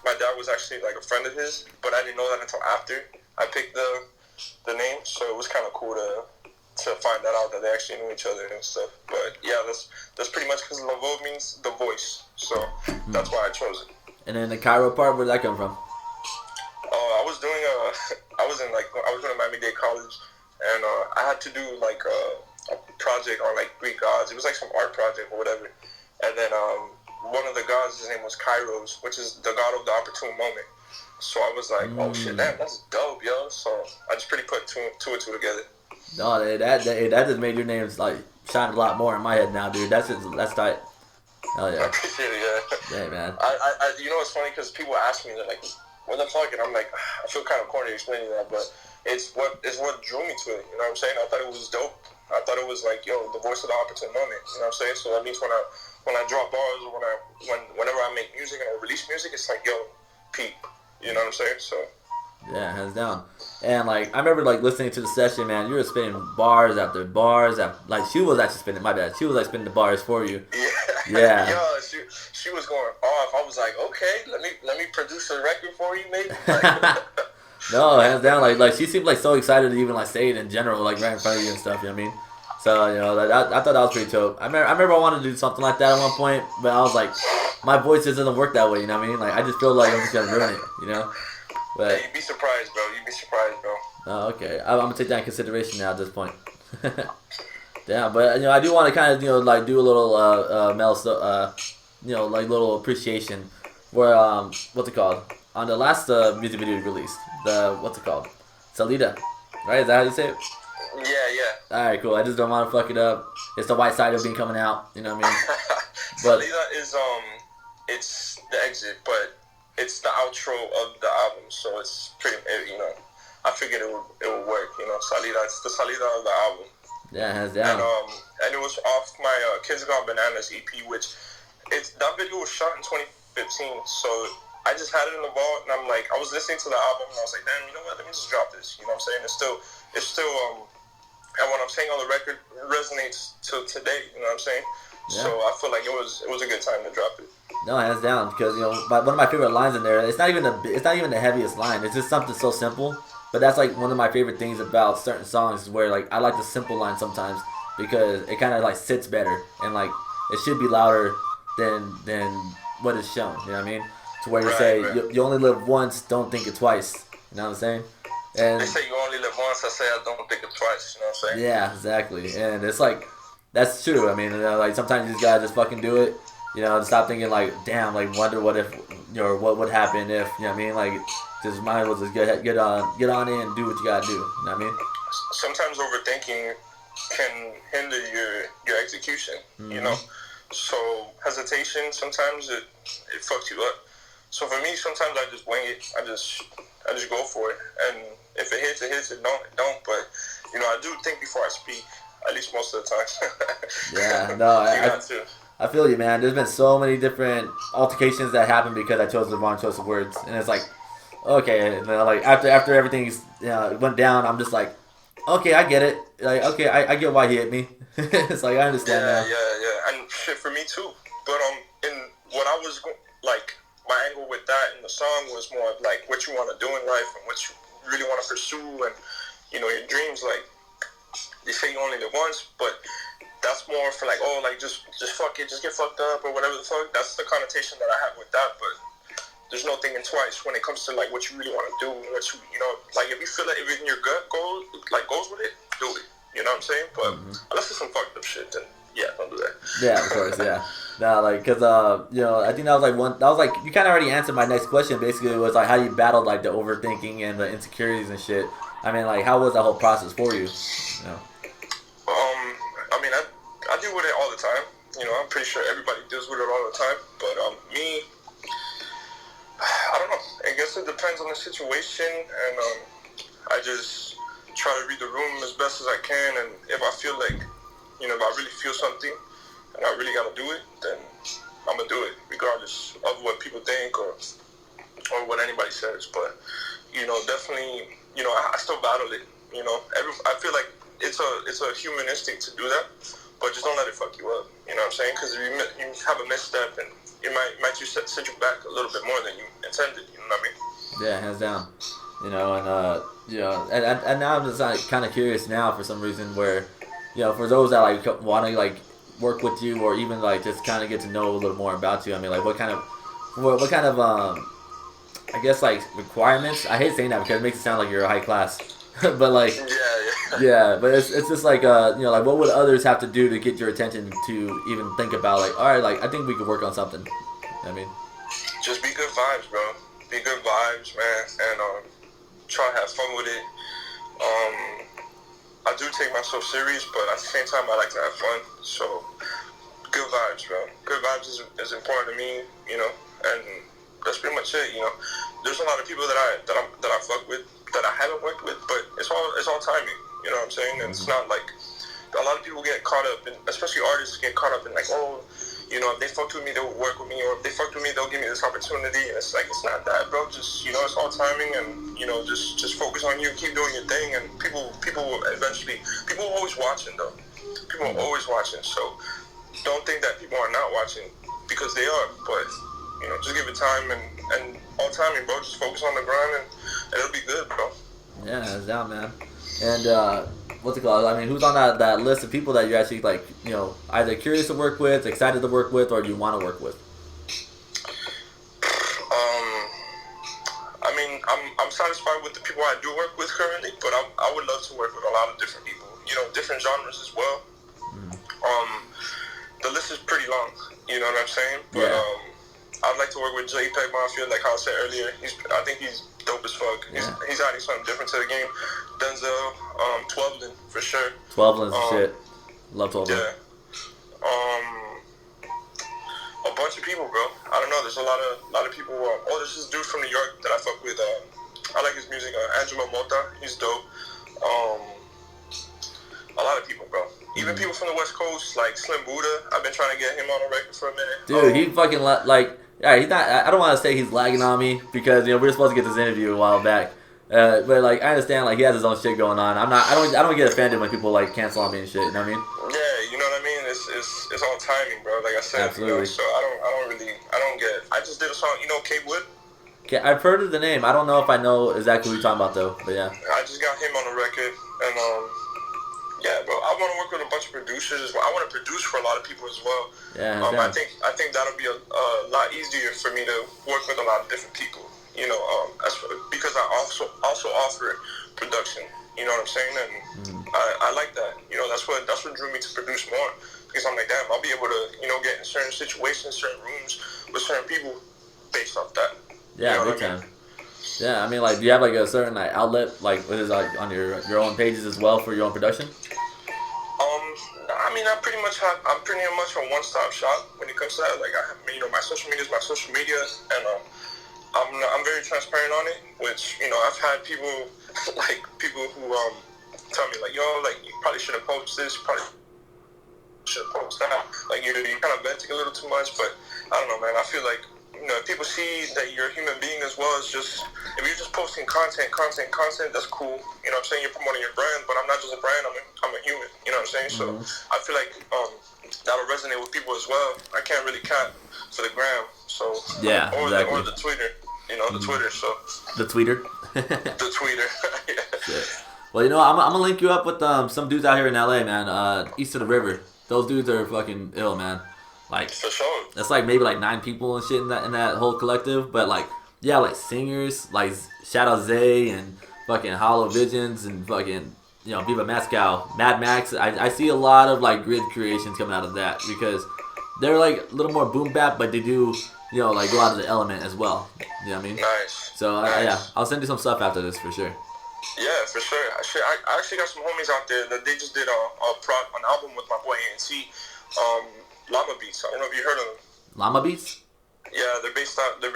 my dad was actually like a friend of his, but I didn't know that until after I picked the name. So it was kind of cool to find that out that they actually knew each other and stuff. But yeah, that's pretty much because Lavoe means the voice, so that's why I chose it. And then the Kairo part, where did that come from? I was doing I was going to Miami-Dade College, and I had to do like a project on like Greek gods. It was like some art project or whatever. And then one of the gods, his name was Kairos, which is the god of the opportune moment. So I was like, oh shit, damn, that's dope, yo. So I just pretty put two and two together. No, that just made your names like shine a lot more in my head now, dude. That's tight. Hell yeah. I appreciate it, yeah. Yeah, man. I you know, it's funny because people ask me, they're like, what the fuck? And I'm like, I feel kind of corny explaining that, but it's what drew me to it. You know what I'm saying? I thought it was dope. I thought it was like, yo, the voice of the opportune moment. You know what I'm saying? So that means when I drop bars or whenever I make music and I release music, it's like, yo, Pete. You know what I'm saying? So. Yeah, hands down. And like I remember like listening to the session, man. You were spinning bars after bars. Like she was actually spinning. My bad. She was like spinning the bars for you. Yeah. Yeah. Yo, she was going off. I was like, okay, let me produce a record for you, maybe. No, hands down. Like she seemed like so excited to even like say it in general, like right in front of you and stuff. You know what I mean? So you know, I thought that was pretty dope. I remember I wanted to do something like that at one point, but I was like, my voice just doesn't work that way. You know what I mean? Like I just feel like I'm just gonna ruin it. You know? But, hey, you'd be surprised, bro. You'd be surprised, bro. Oh, okay. I'm gonna take that in consideration now at this point. Yeah, but you know, I do want to kind of like do a little like little appreciation for what's it called on the last music video you released. The what's it called? Salida, right? Is that how you say it? Yeah. All right, cool. I just don't want to fuck it up. It's the white side of being coming out. You know what I mean? But Salida is it's the exit, but it's the outro of the album, so it's pretty. You know, I figured it would work. You know, Salida. It's the Salida of the album. Yeah, hands down. And it was off my Kids Gone Bananas EP, which that video was shot in 2015. So I just had it in the vault, and I'm like, I was listening to the album, and I was like, damn, you know what? Let me just drop this. You know what I'm saying? It's still and what I'm saying on the record resonates to today. You know what I'm saying? Yeah. So I feel like it was a good time to drop it. No, hands down, because you know one of my favorite lines in there. It's not even the heaviest line. It's just something so simple. But that's like one of my favorite things about certain songs is where like I like the simple line sometimes because it kind of like sits better and like it should be louder than what is shown. You know what I mean? To where you say you only live once, don't think it twice. You know what I'm saying? And they say you only live once. I say I don't think it twice. You know what I'm saying? Yeah, exactly. And it's like that's true. I mean, like sometimes you just gotta just fucking do it. You know, stop thinking like, damn, like wonder what if, you know, what would happen if, you know what I mean? Like, just might as well just get on in and do what you gotta do. You know what I mean? Sometimes overthinking can hinder your execution. Mm-hmm. You know, so hesitation sometimes it fucks you up. So for me, sometimes I just wing it. I just go for it, and if it hits, it hits. It don't. But you know, I do think before I speak, at least most of the time. Yeah, no, I feel you, man. There's been so many different altercations that happened because I chose the wrong choice of words, and it's like, okay, and then like after everything went down, I'm just like, okay, I get it. Like, okay, I get why he hit me. It's like I understand now. Yeah, and shit for me too. But in what I was like, my angle with that in the song was more like what you want to do in life and what you really want to pursue, and you know your dreams. Like you say, you only live once, but that's more for like, oh, like just fuck it, just get fucked up or whatever the fuck. That's the connotation that I have with that. But there's no thinking twice when it comes to like what you really want to do. What you know, like if you feel like if in your gut goes with it, do it. You know what I'm saying? But unless it's some fucked up shit, then yeah, don't do that. Yeah, of course, yeah. No, like, cause you know, I think that was like you kind of already answered my next question. Basically, it was like how you battled like the overthinking and the insecurities and shit. I mean, like, how was that whole process for you? You know? I mean, I deal with it all the time. You know, I'm pretty sure everybody deals with it all the time. But me, I don't know. I guess it depends on the situation, and I just try to read the room as best as I can. And if I feel like, you know, if I really feel something and I really gotta do it, then I'm gonna do it regardless of what people think or what anybody says. But definitely, I still battle it. I feel like it's a human instinct to do that, but just don't let it fuck you up. You know what I'm saying? Because if you have a misstep, and it might just set you back a little bit more than you intended. You know what I mean? Yeah, hands down. And now I'm just like kind of curious now for some reason where, for those that like want to like work with you or even like just kind of get to know a little more about you. I mean, like what kind of I guess like requirements. I hate saying that because it makes it sound like you're a high class, but like yeah. But it's just like like what would others have to do to get your attention to even think about like, all right, like I think we could work on something. I mean, just be good vibes, bro. Be good vibes, man, and try to have fun with it. I do take myself serious, but at the same time, I like to have fun. So, good vibes, bro. Good vibes is important to me, and that's pretty much it. There's a lot of people that I fuck with that I haven't worked with, but it's all timing. You know what I'm saying? And it's not like a lot of people get caught up in, especially artists get caught up in like, oh, if they fucked with me, they'll work with me, or if they fucked with me, they'll give me this opportunity. And it's like, it's not that, bro. Just, it's all timing, and, just focus on you, keep doing your thing, and people will eventually, people are always watching, though. People are always watching, so don't think that people are not watching, because they are, but, just give it time, and all timing, bro. Just focus on the grind, and it'll be good, bro. Yeah, hands down, man. And, what's it called? I mean, who's on that list of people that you're actually like, either curious to work with, excited to work with, or you want to work with? I mean, I'm satisfied with the people I do work with currently, but I would love to work with a lot of different people. Different genres as well. The list is pretty long. You know what I'm saying? But I'd like to work with JPEG Mafia, like how I said earlier. I think he's dope as fuck. He's adding something different to the game. Denzel, 12lin for sure. 12lin's shit. Love 12lin. Yeah. A bunch of people, bro. I don't know. There's a lot of people. There's this dude from New York that I fuck with. I like his music. Angelo Mota. He's dope. A lot of people, bro. Even people from the West Coast, like Slim Buddha. I've been trying to get him on a record for a minute. Dude, he fucking he's not. I don't want to say he's lagging on me because we were supposed to get this interview a while back. But like I understand, like he has his own shit going on. I don't get offended when people like cancel on me and shit. You know what I mean? Yeah, you know what I mean. It's all timing, bro. Like I said, absolutely. So I don't get. I just did a song. Kate Wood. Okay, I've heard of the name. I don't know if I know exactly what you're talking about though. But yeah. I just got him on the record, and yeah, bro. I want to work with a bunch of producers as well. I want to produce for a lot of people as well. Yeah. I think that'll be a lot easier for me to work with a lot of different people. Because I also offer production. You know what I'm saying? And I like that. That's what drew me to produce more. Because I'm like, damn, I'll be able to, get in certain situations, certain rooms with certain people based off that. Yeah, big time. Yeah, I mean, like, do you have like a certain like outlet, like, what is like on your own pages as well for your own production? I mean, I'm pretty much a one-stop shop when it comes to that. Like, I have, my social media is my social media, and I'm very transparent on it. Which I've had people who tell me like, yo, like you probably shouldn't post this, you probably shouldn't post that. Like you're kind of venting a little too much, but I don't know, man. I feel like if people see that you're a human being as well as just if you're just posting content, that's cool. You know what I'm saying? You're promoting your brand, but I'm not just a brand. I'm a human. You know what I'm saying? So I feel like that'll resonate with people as well. I can't really cap for the gram. So or the Twitter. The Twitter. So the Twitter. The Twitter. Yeah. Well, I'm gonna link you up with some dudes out here in LA, man. East of the river. Those dudes are fucking ill, man. Like for sure. That's like maybe like 9 people and shit in that whole collective. But like like singers like Shadow Zay and fucking Hollow Visions and fucking Viva Mascow, Mad Max. I see a lot of like grid creations coming out of that because they're like a little more boom bap, but they do like go out of the element as well. You know what I mean? Nice. So I'll send you some stuff after this for sure. Yeah, for sure. I actually got some homies out there that they just did an album with my boy ANC, Llama Beats. I don't know if you heard of them. Llama Beats? Yeah, they're based out in,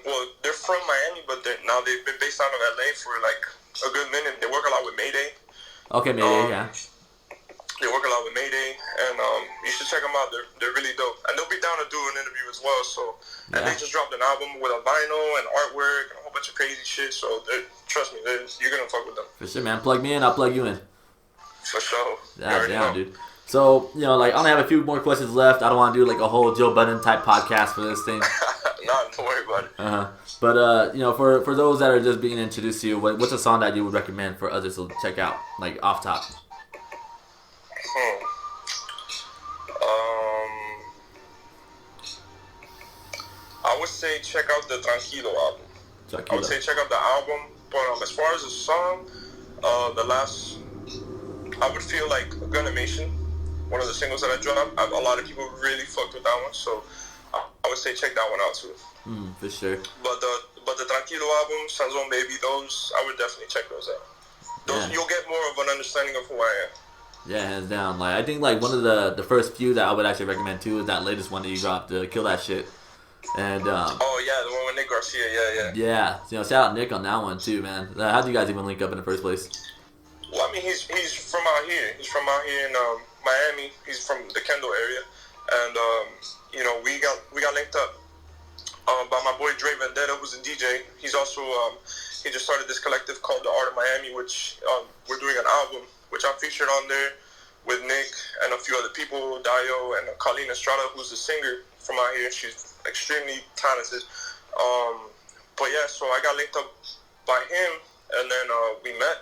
well, they're from Miami, but they've been based out of LA for like a good minute. They work a lot with Mayday. Okay, Mayday, yeah. They work a lot with Mayday, and you should check them out. They're really dope, and they'll be down to do an interview as well. So, and they just dropped an album with a vinyl and artwork and a whole bunch of crazy shit. So, trust me, you're gonna fuck with them. For sure, man. Plug me in, I'll plug you in. For sure. Yeah, dude. So, like, I only have a few more questions left. I don't want to do, like, a whole Joe Budden type podcast for this thing. Don't worry about it. But, for those that are just being introduced to you, what's a song that you would recommend for others to check out, like, off top? I would say check out the Tranquilo album. I would say check out the album. But as far as the song, I would feel like Gunimation, one of the singles that I dropped. A lot of people really fucked with that one, so I would say check that one out too. For sure. But the Tranquilo album, Sanzone Baby, those I would definitely check those out. You'll get more of an understanding of who I am. Yeah, hands down. Like I think like one of the first few that I would actually recommend too is that latest one that you dropped, Kill That Shit. And oh yeah, the one with Nick Garcia, yeah. Shout out Nick on that one too, man. How do you guys even link up in the first place? Well, I mean, he's from out here. He's from out here in Miami. He's from the Kendall area, and we got linked up by my boy Dre Vendetta, who's a DJ. He's also he just started this collective called The Art of Miami, which we're doing an album, which I'm featured on there with Nick and a few other people, Dio and Colleen Estrada, who's the singer from out here. She's extremely talented. But yeah, so I got linked up by him, and then we met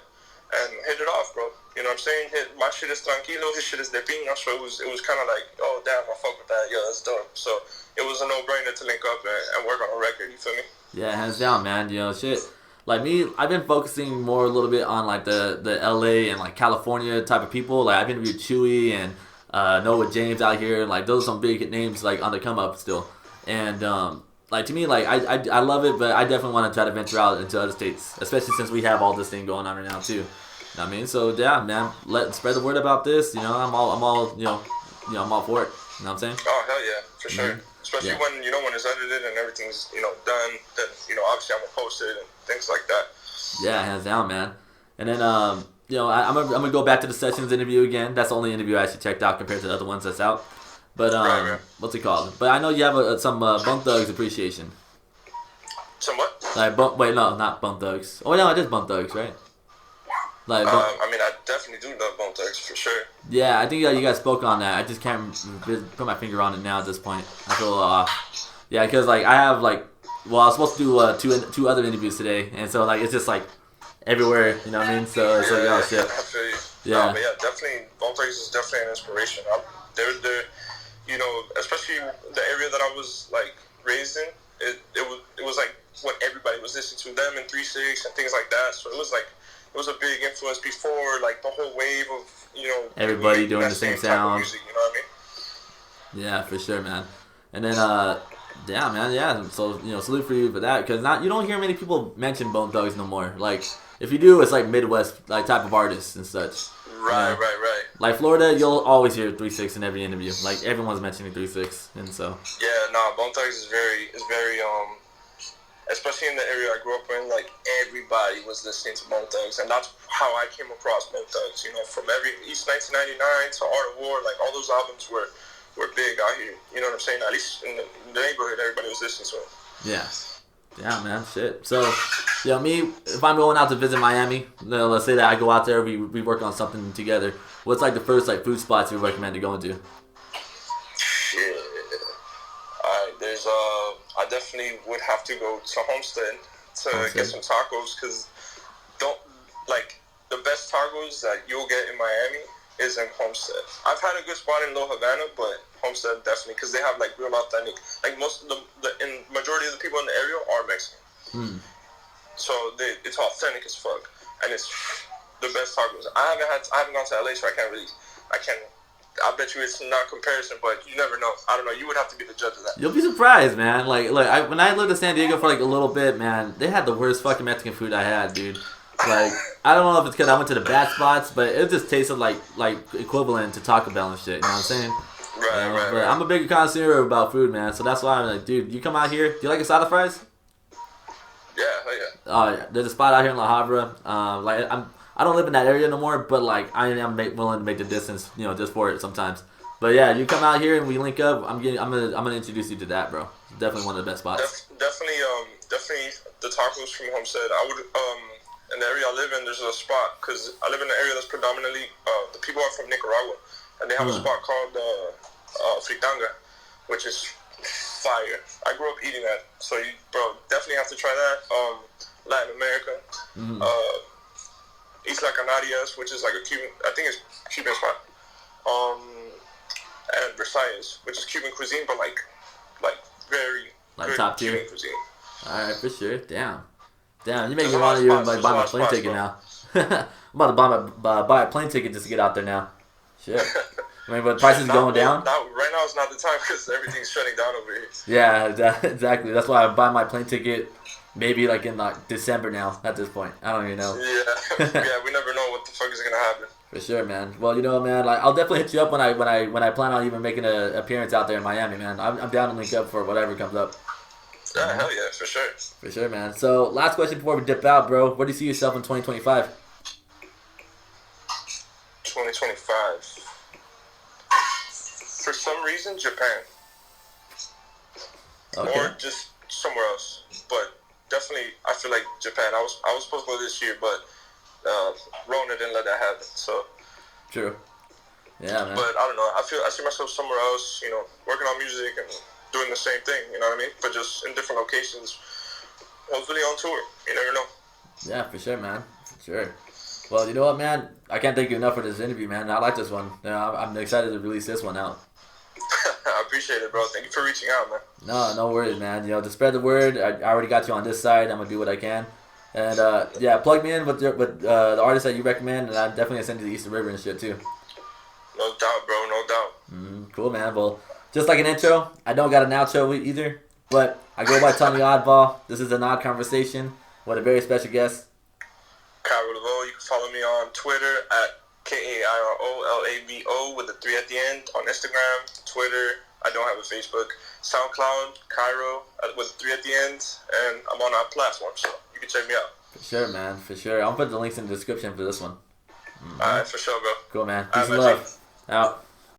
and hit it off, bro. You know what I'm saying? My shit is tranquilo, his shit is de piña, so it was kind of like, oh damn, I fuck with that, yo, that's dope. So it was a no-brainer to link up and work on a record. You feel me? Yeah, hands down, man. Shit. Like me, I've been focusing more a little bit on like the LA and like California type of people. Like I've interviewed Chewy and Noah James out here. Like those are some big names like on the come up still. And like to me, like I love it, but I definitely want to try to venture out into other states, especially since we have all this thing going on right now too. You know what I mean? So yeah, man, spread the word about this. I'm all I'm all for it. You know what I'm saying? Oh hell yeah, for sure. Mm-hmm. Especially when when it's edited and everything's done, then obviously I'm gonna post it and things like that. Yeah, hands down, man. And then I'm gonna go back to the Sessions interview again. That's the only interview I actually checked out compared to the other ones that's out. But right. What's it called? But I know you have some Bump Thugs appreciation. Some what? Like not Bump Thugs. Oh no, it is Bump Thugs, right? Like I mean, I definitely do love Bump Thugs for sure. Yeah, I think you guys spoke on that. I just can't put my finger on it now at this point. I feel a little off. Yeah, because like I have I was supposed to do two other interviews today, and so like it's just like everywhere. You know what I mean? So shit. I feel you. Yeah, but yeah, definitely Bump Thugs is definitely an inspiration. They're especially the area that I was like raised in. It was like what everybody was listening to, them and 3-6 and things like that. So it was a big influence before like the whole wave of everybody doing the same sound. Music, you know what I mean? Yeah, for sure, man. And then yeah, man, yeah. So salute for you for that, because you don't hear many people mention Bone Thugs no more. Like if you do, it's like Midwest like type of artists and such. Right. Like Florida, you'll always hear 3-6 in every interview. Like everyone's mentioning 3-6, and so. Yeah, Bone Thugs is very especially in the area I grew up in. Like everybody was listening to Bone Thugs, and that's how I came across Bone Thugs. From every East 1999 to Art of War, like all those albums were big out here. You know what I'm saying? At least in the neighborhood, everybody was listening to them. Yeah. Yeah, man, shit. So, me, if I'm going out to visit Miami, let's say that I go out there, we work on something together. What's like the first like food spots you recommend to going to? Shit. Alright, I definitely would have to go to Homestead to get some tacos, because the best tacos that you'll get in Miami is in Homestead. I've had a good spot in Little Havana, but Homestead definitely, because they have like real authentic. Like most of the majority of the people in the area are Mexican, so it's authentic as fuck, and it's the best tacos. I haven't gone to LA, so I bet you it's not comparison, but you never know. I don't know. You would have to be the judge of that. You'll be surprised, man. When I lived in San Diego for like a little bit, man, they had the worst fucking Mexican food I had, dude. Like, I don't know if it's because I went to the bad spots, but it just tasted like equivalent to Taco Bell and shit. You know what I'm saying? Right. But I'm a big connoisseur about food, man. So that's why I'm like, dude, you come out here. Do you like asada fries? Yeah, hell yeah. There's a spot out here in La Habra. I don't live in that area no more, but like I am willing to make the distance, you know, just for it sometimes. But yeah, you come out here and we link up. I'm gonna introduce you to that, bro. It's definitely one of the best spots. Definitely the tacos from Homestead. I would in the area I live in, there's a spot because I live in an area that's predominantly the people are from Nicaragua, and they have a spot called Fritanga, which is fire. I grew up eating that, so you, bro, definitely have to try that. Latin America, Isla Canarias, which is like a Cuban, I think it's Cuban spot, and Versailles, which is Cuban cuisine, but like very like good top tier Cuban cuisine. All right, for sure. Damn, you make me want to even like buy my plane ticket now. I'm about to buy a plane ticket just to get out there now. Shit. I mean, but prices going down. Right now is not the time because everything's shutting down over here. Yeah, exactly. That's why I buy my plane ticket maybe like in like December now at this point. I don't even know. Yeah, yeah, we never know what the fuck is gonna happen. For sure, man. Well, you know, man, like I'll definitely hit you up when I plan on even making an appearance out there in Miami, man. I'm down to link up for whatever comes up. Yeah, hell yeah, for sure. For sure, man. So, last question before we dip out, bro. Where do you see yourself in 2025? 2025. For some reason, Japan. Okay. Or just somewhere else. But definitely, I feel like Japan. I was supposed to go this year, but Rona didn't let that happen. So. True. Yeah, man. But I don't know. I see myself somewhere else. You know, working on music and doing the same thing. You know what I mean? But just in different locations. Hopefully on tour. You never know. Yeah, for sure, man. For sure. Well, you know what, man? I can't thank you enough for this interview, man. I like this one. I'm excited to release this one out. I appreciate it, bro. Thank you for reaching out, man. No worries, man. You know, to spread the word, I already got you on this side. I'm gonna do what I can, and yeah, plug me in with the artists that you recommend, and I'm definitely gonna send you the Eastern River and shit too. No doubt, bro. No doubt. Cool, man. Well, just like an intro, I don't got an outro either, but I go by Tony Awdball. This is an odd conversation with a very special guest. Kairo Lavoe. You can follow me on Twitter at KAIROLAVO with the 3 at the end. On Instagram, Twitter. I don't have a Facebook. SoundCloud, Kairo with the 3 at the end. And I'm on our platform, so you can check me out. For sure, man. For sure. I'll put the links in the description for this one. Alright, for sure, bro. Cool, man. Peace and love. Out.